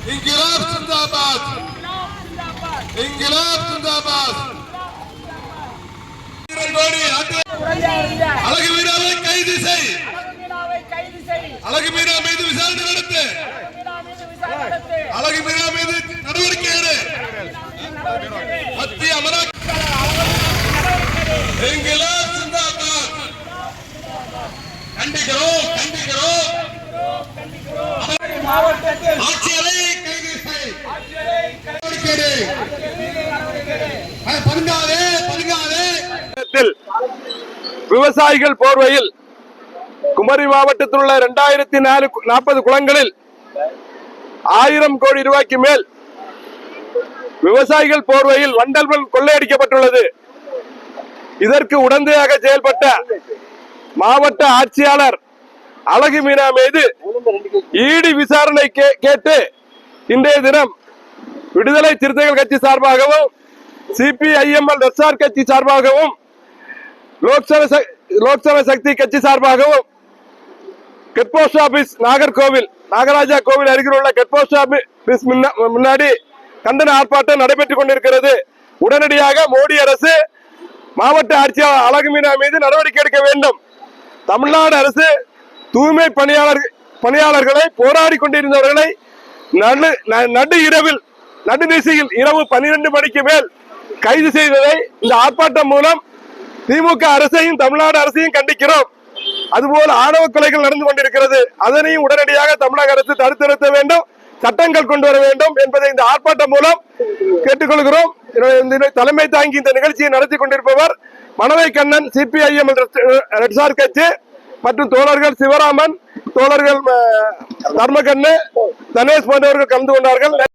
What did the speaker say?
इंकिलाब जिंदाबाद, इंकिलाब जिंदाबाद। அழகு மீனாவை கைது செய், அழகு மீனா மீது விசாரணை நடத்து, அழகு மீனா மீது நடவடிக்கை எடு. மத்திய அமலாக்க இன்கிலாப் ஜிந்தாபாத். கண்டிக்கிறோம், கண்டிக்கிறோம். ஆட்சியரை கைது செய், பதுங்காதே, பதுங்காதே. விவசாயிகள் போர்வையில் குமரி மாவட்டத்தில் உள்ள 2040 குளங்களில் 1000 கோடி ரூபாய்க்கு மேல் விவசாயிகள் போர்வையில் வண்டல் மண் கொள்ளையடிக்கப்பட்டுள்ளது. இதற்கு உடந்தையாக செயல்பட்ட மாவட்ட ஆட்சியாளர் அழகு மீனா மீது ஈடி விசாரணை கேட்டு இன்றைய தினம் விடுதலை சிறுத்தைகள் கட்சி சார்பாகவும் சிபிஐஎம்எல் எஸ்ஆர் கட்சி சார்பாகவும் லோக்சபா சக்தி கட்சி சார்பாகவும் get post office Nagercoil Nagaraja கோவில் அருகில் உள்ள கெட் போஸ்ட் ஆபீஸ் முன்னாடி கண்டன ஆர்ப்பாட்டம் நடைபெற்றுக் கொண்டிருக்கிறது. உடனடியாக மோடி அரசு மாவட்ட ஆட்சியாளர் அழகு மீனா மீது நடவடிக்கை எடுக்க வேண்டும். தமிழ்நாடு அரசு தூய்மை பணியாளர்களை போராடி கொண்டிருந்தவர்களை நடு இரவில் நடுநிசையில் இரவு 12 மணிக்கு மேல் கைது செய்ததை இந்த ஆர்ப்பாட்டம் மூலம் திமுக அரசையும் தமிழ்நாடு அரசையும் கண்டிக்கிறோம். அதுபோல் ஆணவ கொலைகள் நடந்து கொண்டிருக்கிறது. அதனையும் உடனடியாக தமிழக அரசு தடுத்து நிறுத்த வேண்டும், சட்டங்கள் கொண்டு வர வேண்டும் என்பதை இந்த ஆர்ப்பாட்டம் மூலம் கேட்டுக்கொள்கிறோம். தலைமை தாங்கி இந்த நிகழ்ச்சியை நடத்தி கொண்டிருப்பவர் மணவை கண்ணன், சிபிஐஎம் ரெட்சார் கட்சி மற்றும் தோழர்கள் சிவராமன், தோழர்கள் தர்மகண்ணு, தனேஷ் போன்றவர்கள் கலந்து கொண்டார்கள்.